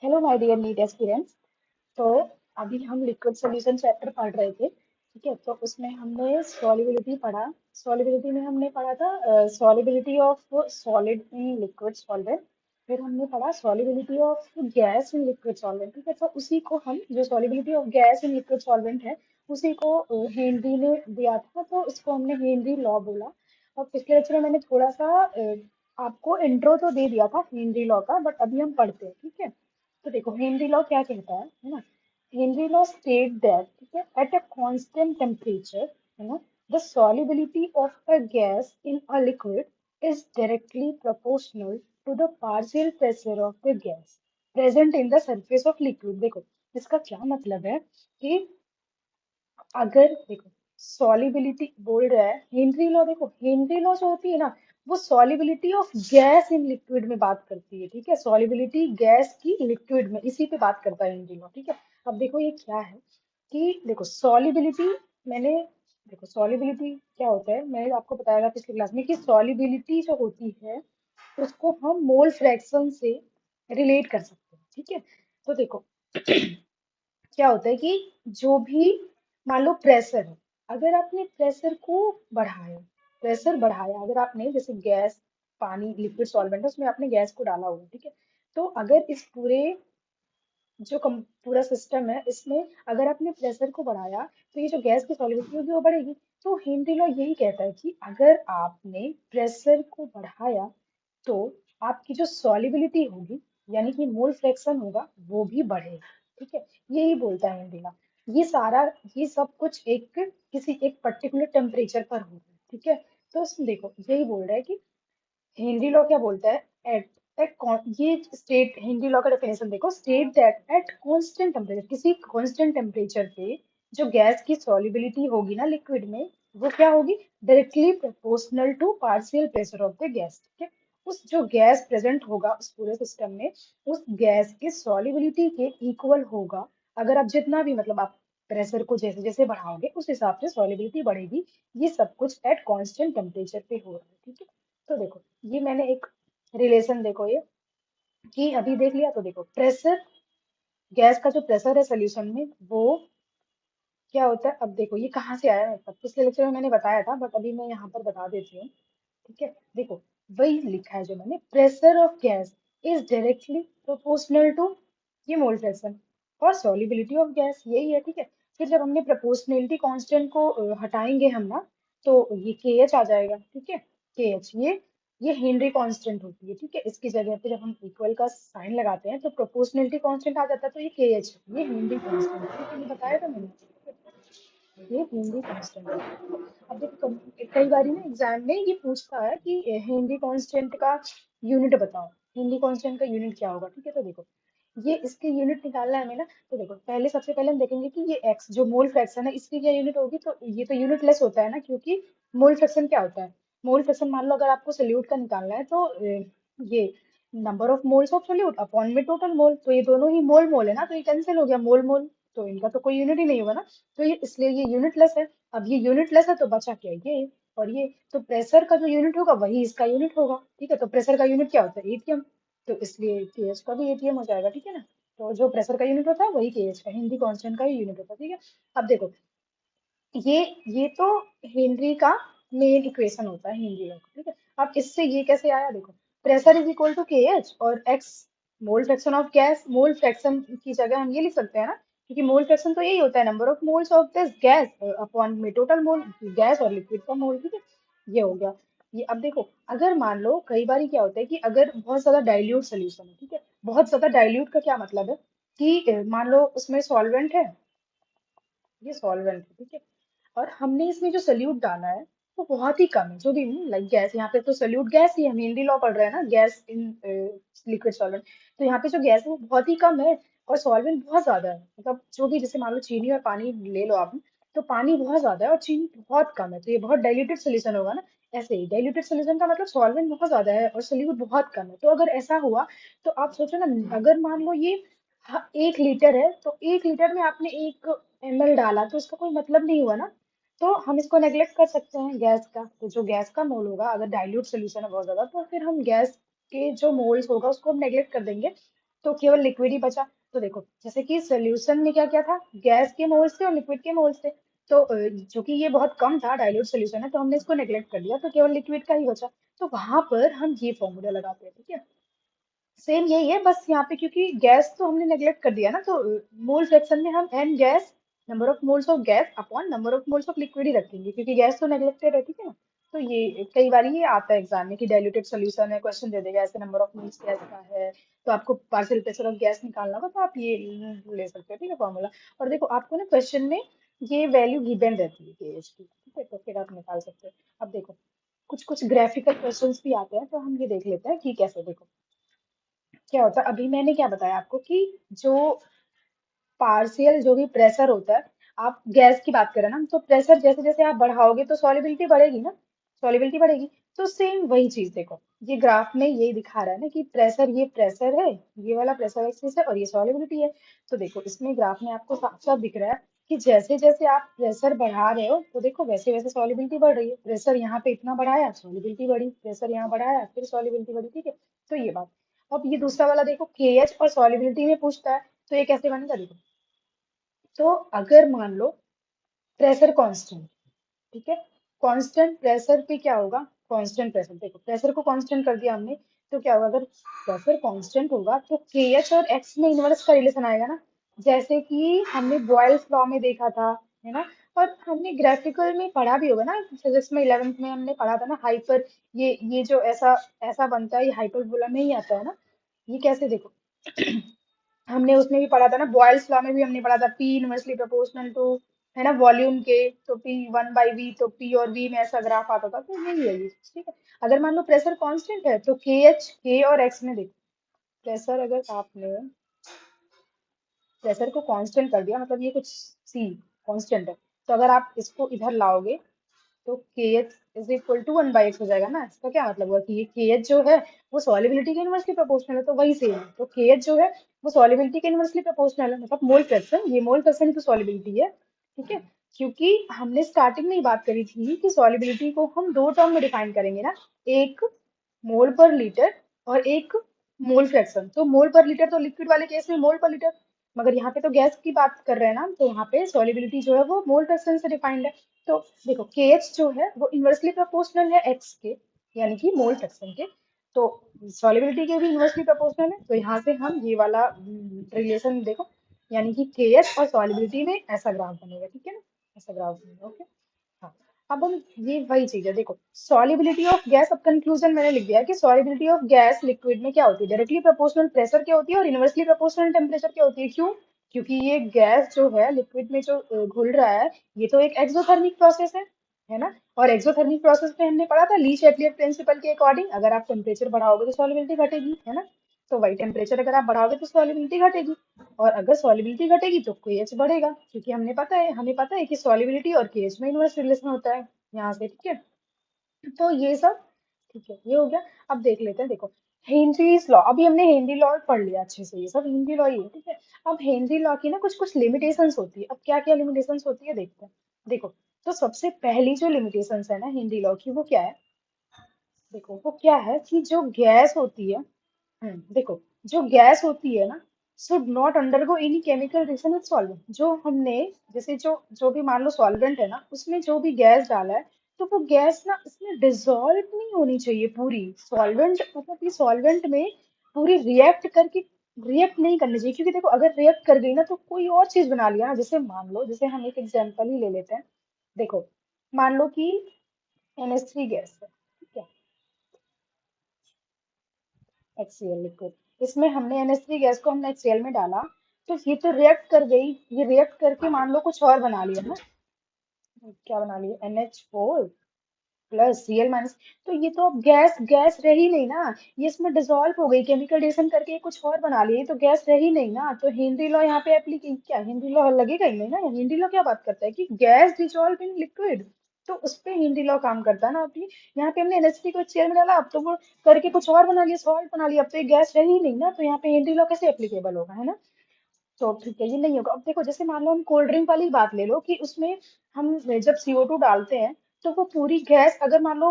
Hello my dear NEET aspirants. तो अभी हम लिक्विड सॉल्यूशन चैप्टर पढ़ रहे थे। ठीक है, तो उसमें हमने सॉल्युबिलिटी पढ़ा। सॉल्युबिलिटी में हमने पढ़ा था solubility of solid in liquid solvent. फिर हमने पढ़ा solubility of gas in liquid solvent. ठीक है, तो उसी को हम जो solubility of gas in liquid solvent है उसी को हेनरी ने दिया था, तो इसको हमने हेनरी लॉ बोला। और पिछले लेक्चर में मैंने थोड़ा सा आपको इंट्रो तो दे दिया था हेनरी लॉ का, बट अभी हम पढ़ते हैं। ठीक है, तो देखो हेनरी लॉ क्या कहता है ना। हेनरी लॉ स्टेट दैट, ठीक है, एट अ कांस्टेंट टेम्परेचर, है ना, the solubility of a gas in a liquid is directly proportional to the partial pressure of the gas present in the surface of liquid। देखो इसका क्या मतलब है कि अगर देखो सॉलिबिलिटी बोल रहा है हेनरी लॉ। देखो हेनरी लॉ जो होती है ना, वो solubility of gas in liquid में बात करती है। ठीक है, सॉलिबिलिटी गैस की लिक्विड में, इसी पे बात करता है हेनरी लॉ। ठीक है, अब देखो ये क्या है कि देखो सॉलिबिलिटी, मैंने देखो सॉलिबिलिटी क्या होता है मैंने आपको बताया था पिछली क्लास में कि सॉलिबिलिटी जो होती है उसको हम मोल फ्रैक्शन से रिलेट कर सकते हैं। ठीक है, तो देखो क्या होता है कि जो भी मान लो प्रेशर है, अगर आपने प्रेशर को बढ़ाया, प्रेशर बढ़ाया अगर आपने, जैसे गैस, पानी लिक्विड सॉल्वेंट है उसमें आपने गैस को डाला हुआ है। ठीक है, तो अगर इस पूरे पूरा सिस्टम है इसमें अगर आपने प्रेशर को बढ़ाया तो ये जो गैस की सॉल्युबिलिटी होगी वो बढ़ेगी। तो हेनरी लॉ यही कहता है कि अगर आपने प्रेशर को बढ़ाया तो आपकी जो सॉल्युबिलिटी होगी, यानी कि मोल फ्रैक्शन होगा, वो भी बढ़ेगा। ठीक है, यही बोलता है हेनरी लॉ। ये सारा, ये सब कुछ एक किसी एक पर्टिकुलर टेम्परेचर पर होगा। ठीक है, तो इसमें देखो यही बोल रहा है कि हेनरी लॉ क्या बोलता है, एट एट ये स्टेट, हेनरी लॉ का डेफिनेशन देखो, state that at constant temperature, किसी कांस्टेंट टेम्परेचर पे जो गैस की सॉल्युबिलिटी होगी ना लिक्विड में, वो क्या होगी, directly proportional to partial pressure of the gas. ठीक है, उस जो गैस प्रेजेंट होगा उस पूरे सिस्टम में, उस गैस की सॉल्युबिलिटी के इक्वल होगा। अगर आप जितना भी मतलब आप प्रेशर को जैसे जैसे बढ़ाओगे उस हिसाब से सॉल्युबिलिटी बढ़ेगी। ये सब कुछ एट कांस्टेंट टेम्परेचर पे हो रहा है। ठीक है, तो देखो ये मैंने एक रिलेशन, देखो ये कि अभी देख लिया, तो देखो प्रेशर, गैस का जो प्रेशर है सोल्यूशन में वो क्या होता है। अब देखो ये कहाँ से आया है, पिछले लेक्चर में मैंने बताया था बट अभी मैं यहाँ पर बता देती हूँ। ठीक है, देखो वही लिखा है जो मैंने, pressure of gas is directly proportional to ये मोल फ्रैक्शन और सॉल्युबिलिटी ऑफ गैस, यही है। ठीक है, फिर जब हमने प्रोपोर्शनलिटी कांस्टेंट को हटाएंगे हम ना, तो ये के एच आ जाएगा। ठीक है, के एच ये हेनरी कांस्टेंट होती है। ठीक है, इसकी जगह पे जब हम इक्वल का साइन लगाते हैं तो प्रोपोर्शनलिटी कांस्टेंट आ जाता है, तो ये के एच, ये हेनरी कांस्टेंट है। ठीक है, ये बताया था मैंने, ये हेनरी कांस्टेंट है। अब देखो कई बार ना एग्जाम में ये पूछता है कि हेनरी कांस्टेंट का यूनिट बताओ, हेनरी कांस्टेंट का यूनिट क्या होगा। ठीक है, तो देखो ये इसके यूनिट निकालना है हमें ना। तो देखो पहले सबसे पहले हम देखेंगे कि ये एक्स जो मोल फ्रैक्शन है इसकी क्या यूनिट होगी। तो ये तो यूनिट लेस होता है ना, क्योंकि मोल फ्रैक्शन क्या होता है, मोल फ्रैक्शन मान लो अगर आपको सोल्यूट का निकालना है तो ये number of moles of solute upon में टोटल मोल, तो ये दोनों ही मोल मोल है ना, तो ये कैंसिल हो गया मोल मोल, तो इनका तो कोई यूनिट ही नहीं होगा ना। तो ये इसलिए ये यूनिट लेस है। अब ये यूनिट लेस है तो बचा क्या, ये और ये, तो प्रेशर का जो यूनिट होगा वही इसका यूनिट होगा। ठीक है, तो प्रेशर का यूनिट क्या होता है, एटीएम, तो इसलिए केएच का भी एटीएम हो जाएगा। ठीक है ना, तो जो प्रेशर का यूनिट होता है वही केएच का, हिंदी कांस्टेंट का ही यूनिट होता है। ठीक है, अब देखो ये ये तो हेनरी का मेन इक्वेशन होता है हेनरी लॉ का। ठीक है, अब इससे ये कैसे आया, देखो प्रेशर इज इक्वल टू के एच और x mole fraction of gas, mole fraction की जगह हम ये लिख सकते हैं ना, क्योंकि मोल फ्रैक्शन तो यही होता है number of moles of this gas upon में टोटल मोल, गैस और लिक्विड का मोल। ठीक है, ये हो गया। ये अब देखो अगर मान लो कई बार क्या होता है कि अगर बहुत ज्यादा डाइल्यूट सोल्यूशन है, ठीक है, बहुत ज्यादा डाइल्यूट का क्या मतलब है कि मान लो उसमें सॉल्वेंट है, ये सॉल्वेंट है। ठीक है, और हमने इसमें जो सल्यूट डाला है वो बहुत ही कम है, जो भी लाइक गैस, यहाँ पे तो सल्यूट गैस ही, हम हिंदी लॉ पढ़ रहे हैं ना, गैस इन लिक्विड सॉल्वेंट, तो यहाँ पे जो गैस है वो बहुत ही कम है और सॉल्वेंट बहुत ज्यादा है। मतलब जो भी, जैसे मान लो चीनी और पानी ले लो आप, तो पानी बहुत ज्यादा है और चीनी बहुत कम है, तो ये बहुत डाइल्यूटेड सोल्यूशन होगा ना। ऐसे ही डाइल्यूटेड सोल्यूशन का मतलब सॉल्वेंट बहुत ज्यादा है और सोल्यूट बहुत कम है। तो अगर ऐसा हुआ तो आप सोचो ना, अगर मान लो ये 1 लीटर है तो 1 लीटर में आपने 1 ml डाला तो इसका कोई मतलब नहीं हुआ ना। तो हम इसको नेग्लेक्ट कर सकते हैं गैस का, तो जो गैस का मोल होगा अगर डाइल्यूट सोल्यूशन है बहुत ज्यादा, तो फिर हम गैस के जो मोल्स होगा उसको हम नेग्लेक्ट कर देंगे। तो केवल लिक्विड ही बचा। तो देखो जैसे कि सोल्यूशन में क्या क्या था, गैस के मोल्स थे और लिक्विड के मोल्स थे। तो चूंकि ये बहुत कम था, डाइल्यूट सोल्यूशन है, तो हमने इसको नेग्लेक्ट कर दिया, तो केवल लिक्विड का ही बचा। तो वहां पर हम ये फॉर्मूला लगाते हैं, ठीक है। सेम यही है, बस यहाँ पे क्योंकि गैस तो हमने नेग्लेक्ट कर दिया ना, तो मोल फ्रैक्शन में हम n gas, number of moles of gas upon number of moles of liquid ही रखेंगे, क्योंकि गैस तो नेग्लेक्टेड है, ठीक है ना। तो ये कई बार ये आता है एग्जाम में कि डाइल्यूटेड सोल्यूशन है, क्वेश्चन दे देगा ऐसे नंबर ऑफ मोल्स गैस का है, तो आपको पार्शियल प्रेशर ऑफ गैस निकालना होगा, तो आप ये ले सकते हो, ठीक है, फॉर्मूला। और देखो आपको ना क्वेश्चन में ये वैल्यू गिवन रहती है केएच की, ठीक है, तो फिर आप निकाल सकते हो। अब देखो कुछ कुछ ग्राफिकल क्वेश्चंस भी आते हैं, तो हम ये देख लेते हैं कि कैसे। देखो क्या होता है, अभी मैंने क्या बताया आपको कि जो पार्शियल जो भी प्रेशर होता है, आप गैस की बात करें ना, तो प्रेशर जैसे जैसे आप बढ़ाओगे तो सॉलिबिलिटी बढ़ेगी ना, सॉलिबिलिटी बढ़ेगी। तो सेम वही चीज देखो, ये ग्राफ में यही दिखा रहा है ना कि प्रेशर, ये प्रेशर है, ये वाला प्रेशर एक्सिस है, और ये सॉलिबिलिटी है। तो देखो इसमें ग्राफ में आपको साफ साफ दिख रहा है कि जैसे जैसे आप प्रेशर बढ़ा रहे हो, तो देखो वैसे वैसे सॉलिबिलिटी बढ़ रही है। प्रेशर यहाँ पे इतना बढ़ाया, सॉलिबिलिटी बढ़ी, प्रेशर यहाँ बढ़ाया, फिर सॉलिबिलिटी बढ़ी, ठीक है। तो ये बात। अब ये दूसरा वाला देखो, केएच और सॉलिबिलिटी में पूछता है, तो ये कैसे बनेगा देखो। तो अगर मान लो प्रेशर कांस्टेंट, ठीक है, कांस्टेंट प्रेशर पे क्या होगा, कांस्टेंट प्रेशर, देखो प्रेशर को कांस्टेंट कर दिया हमने, तो क्या होगा, अगर प्रेशर कांस्टेंट होगा तो केएच और एक्स में इनवर्स का रिलेशन आएगा ना, जैसे कि हमने बॉयल्स लॉ में देखा था, है ना। और हमने ग्राफिकल में पढ़ा भी होगा ना, फिजिक्स में 11th में हमने पढ़ा था ना, हाइपर, ये जो ऐसा ऐसा बनता है, ये हाइपरबोला में ही आता है ना। ये कैसे देखो, हमने उसमें भी पढ़ा था ना, बॉयल्स लॉ में भी हमने पढ़ा था, पी इनवर्सली प्रोपोर्शनल टू, है ना, वॉल्यूम के, तो पी वन बाई वी, तो पी और वी में ऐसा ग्राफ आता था, तो यही है ये चीज़, ठीक है। अगर मान लो प्रेशर कांस्टेंट है, तो के एच, के और एक्स में देखो, प्रेशर अगर आपने प्रेशर को कांस्टेंट कर दिया, मतलब ये कुछ सी कांस्टेंट है, तो अगर आप इसको इधर लाओगे, तो K H is equal to one by X हो जाएगा ना। इसका क्या मतलब हुआ कि ये के एच जो है वो सॉलिबिलिटी के इनवर्सली प्रोपोर्शनल है, तो वही सेम है। तो के एच जो है वो सॉलिबिलिटी के इनवर्सली प्रोपोर्शनल है, मतलब मोल फ्रैक्शन, ये मोल फ्रैक्शन तो सॉलिबिलिटी है, ठीक है। क्योंकि हमने स्टार्टिंग में ही बात करी थी कि सॉलिबिलिटी को हम दो टर्म में डिफाइन करेंगे ना, एक मोल पर लीटर और एक मोल फ्रैक्शन। तो मोल पर लीटर तो लिक्विड वाले केस में मोल पर लीटर, मगर यहाँ पे तो गैस की बात कर रहे हैं ना, तो यहाँ पे सॉलिबिलिटी जो है वो मोल फ्रैक्शन से डिफाइंड है। तो देखो केएच जो है वो इनवर्सली प्रोपोर्शनल है एक्स के, यानी कि मोल फ्रैक्शन के। तो सॉलिबिलिटी के भी इनवर्सली प्रोपोर्शनल है, तो यहाँ से हम ये वाला रिलेशन देखो, यानी कि केएच और सॉलिबिलिटी में ऐसा ग्राफ बनेगा, ठीक है ना, ऐसा ग्राफ बनेगा, ओके। हाँ, अब हम ये वही चीज है, देखो सॉलिबिलिटी ऑफ गैस, अब कंक्लूजन मैंने लिख दिया है कि सॉलिबिलिटी ऑफ गैस लिक्विड में क्या होती है, डायरेक्टली प्रोपोर्शनल प्रेशर क्या होती है और इनवर्सली प्रोपोर्शनल टेम्परेचर क्या होती है। क्यों? क्योंकि ये गैस जो है लिक्विड में जो घुल रहा है, ये तो एक एक्सोथर्मिक प्रोसेस है ना। और एक्सोथर्मिक प्रोसेस में हमने पढ़ा था ली चैटलियर प्रिंसिपल के अकॉर्डिंग, अगर आप टेम्परेचर बढ़ाओगे तो सॉलिबिलिटी घटेगी, है ना। तो वही टेम्परेचर अगर आप बढ़ाओगे तो सॉलिबिलिटी घटेगी, और अगर सॉलिबिलिटी घटेगी तो केएच बढ़ेगा, क्योंकि हमें पता है कि सॉलिबिलिटी और केएच में इनवर्स रिलेशन होता है यहाँ से, ठीक है। तो ये सब ठीक है, ये हो गया। अब देख लेते हैं, देखो हेनरीज लॉ, अभी हमने हेनरी लॉ पढ़ लिया अच्छे से, ये सब हेनरी लॉ ही है, ठीक है। अब हेनरी लॉ की ना कुछ कुछ लिमिटेशंस होती है, अब क्या क्या लिमिटेशंस होती है देखते हैं। देखो, तो सबसे पहली जो लिमिटेशंस है ना हेनरी लॉ की, वो क्या है, देखो वो क्या है कि जो गैस होती है, देखो जो गैस होती है ना, should not undergo any chemical reaction with solvent. जो हमने जैसे जो भी मान लो सॉल्वेंट है ना, उसमें जो भी गैस डाला है, तो वो गैस ना इसमें डिसॉल्व नहीं होनी चाहिए पूरी, सॉल्वेंट मतलब कि सॉल्वेंट में पूरी रिएक्ट करके, रिएक्ट नहीं करनी चाहिए, क्योंकि देखो अगर रिएक्ट कर गई ना तो कोई और चीज बना लिया ना, जैसे मान लो, जैसे हम एक एग्जांपल ही ले लेते हैं। देखो मान लो कि NH3 गैस है, ठीक है, HCl लिक्विड, इसमें हमने NH3 गैस को हमने HCl में डाला, तो ये तो रिएक्ट कर गई, ये रिएक्ट करके मान लो कुछ और बना लिया ना, क्या बना लिया, NH4 प्लस Cl माइनस। तो ये तो अब गैस गैस रही नहीं ना, ये इसमें डिसॉल्व हो गई, केमिकल रिएक्शन करके ये कुछ और बना लिया, ये तो गैस रही नहीं ना। तो हेनरी लॉ यहाँ पे एप्लीकेट, क्या हेनरी लॉ लगेगा ही नहीं ना। हेनरी लॉ क्या बात करता है कि गैस डिसॉल्व इन लिक्विड, तो उस पे हेनरी लॉ काम करता है ना। अभी यहाँ पे हमने NH3 को चेयर में डाला, अब तो वो करके कुछ और बना लिया, सॉल्ट बना लिया, अब तो ये गैस रही नहीं ना, तो यहाँ पे हेनरी लॉ कैसे एप्लीकेबल होगा, है ना। तो ठीक है, ये नहीं होगा। अब देखो जैसे मान लो हम कोल्ड ड्रिंक वाली बात ले लो, कि उसमें हम जब CO2 डालते हैं, तो वो पूरी गैस, अगर मान लो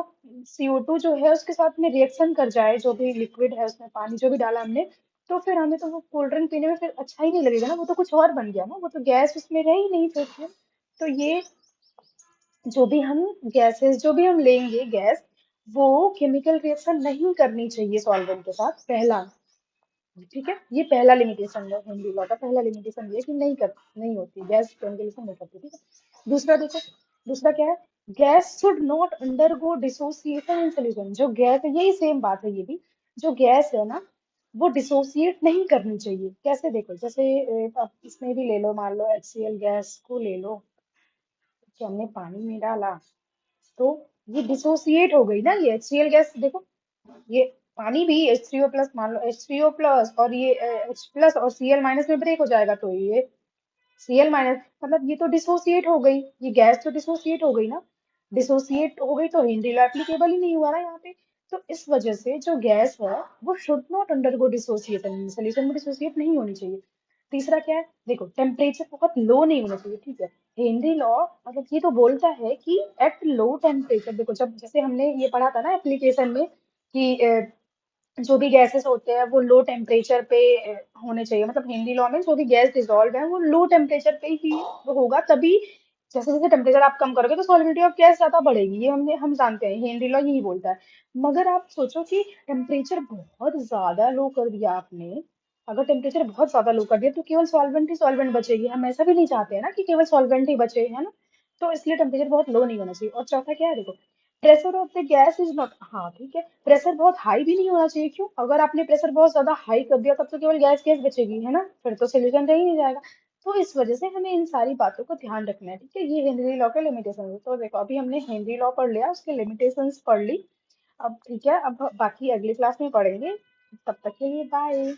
CO2 जो है उसके साथ में रिएक्शन कर जाए, जो भी लिक्विड है उसमें पानी जो भी डाला हमने, तो फिर हमें तो वो कोल्ड ड्रिंक पीने में फिर अच्छा ही नहीं लगेगा ना, वो तो कुछ और बन गया ना, वो तो गैस उसमें रह ही नहीं फिर। तो ये जो भी हम गैसेस जो भी हम लेंगे गैस, वो केमिकल रिएक्शन नहीं करनी चाहिए सॉल्वेंट के साथ, पहला। ठीक है, ये पहला लिमिटेशन है, हिंदी लॉ का पहला लिमिटेशन ये है कि नहीं होती गैस केमिकल रिएक्शन नहीं करती। ठीक है, दूसरा देखो, दूसरा क्या है, gas should not undergo dissociation in solution. जो गैस है, यही सेम बात है ये भी, जो गैस है ना, वो डिसोसिएट नहीं करनी चाहिए। कैसे, देखो जैसे आप इसमें भी ले लो, मान लो HCl गैस को ले लो, कि हमने पानी में डाला, तो ये डिसोसिएट हो गई ना, ये HCl गैस देखो, ये पानी भी H3O प्लस, मान लो H3O प्लस और ये H प्लस और Cl माइनस में ब्रेक हो जाएगा, तो ये Cl माइनस, मतलब ये तो डिसोसिएट हो गई, ये गैस तो डिसोसिएट हो गई ना, डिसोसिएट हो गई तो हेनरी लॉ एप्लीकेबल ही नहीं हुआ ना यहाँ पे। तो इस वजह से जो गैस है वो should not undergo dissociation, solution में डिसोसिएट नहीं होनी चाहिए। तीसरा क्या है, देखो टेम्परेचर बहुत लो नहीं होना चाहिए। ठीक है, हेनरी लॉ मतलब ये तो बोलता है कि एट लो टेम्परेचर, देखो जब जैसे हमने ये पढ़ा था ना एप्लीकेशन में कि जो भी गैसेस होते हैं वो लो टेम्परेचर पे होने चाहिए, मतलब हेनरी लॉ में जो भी गैस डिसॉल्व है वो लो टेम्परेचर पे ही वो होगा, तभी जैसे जैसे टेम्परेचर आप कम करोगे तो सॉल्युबिलिटी ऑफ गैस ज्यादा बढ़ेगी, ये हम जानते हैं, हेनरी लॉ यही बोलता है। मगर आप सोचो कि टेम्परेचर बहुत ज्यादा लो कर दिया आपने, अगर टेम्परेचर बहुत ज्यादा लो कर दिया तो केवल सॉल्वेंट ही सॉल्वेंट बचेगी, हम ऐसा भी नहीं चाहते हैं ना कि केवल सॉल्वेंट ही बचे, है ना। तो इसलिए टेम्परेचर बहुत लो नहीं होना चाहिए। और चौथा क्या है, देखो pressure of the gas is not, हाँ ठीक है, प्रेशर बहुत हाई भी नहीं होना चाहिए। क्यों, अगर आपने प्रेशर बहुत ज्यादा हाई कर दिया तब तो केवल गैस गैस बचेगी, है ना, फिर तो सोल्यूशन रह ही नहीं जाएगा। तो इस वजह से हमें इन सारी बातों का ध्यान रखना है। ठीक है, ये हेनरी लॉ के लिमिटेशन है। तो देखो अभी हमने हेनरी लॉ पढ़ लिया, उसके लिमिटेशंस पढ़ ली। अब ठीक है, अब बाकी अगली क्लास में पढ़ेंगे। तब तक के लिए बाय।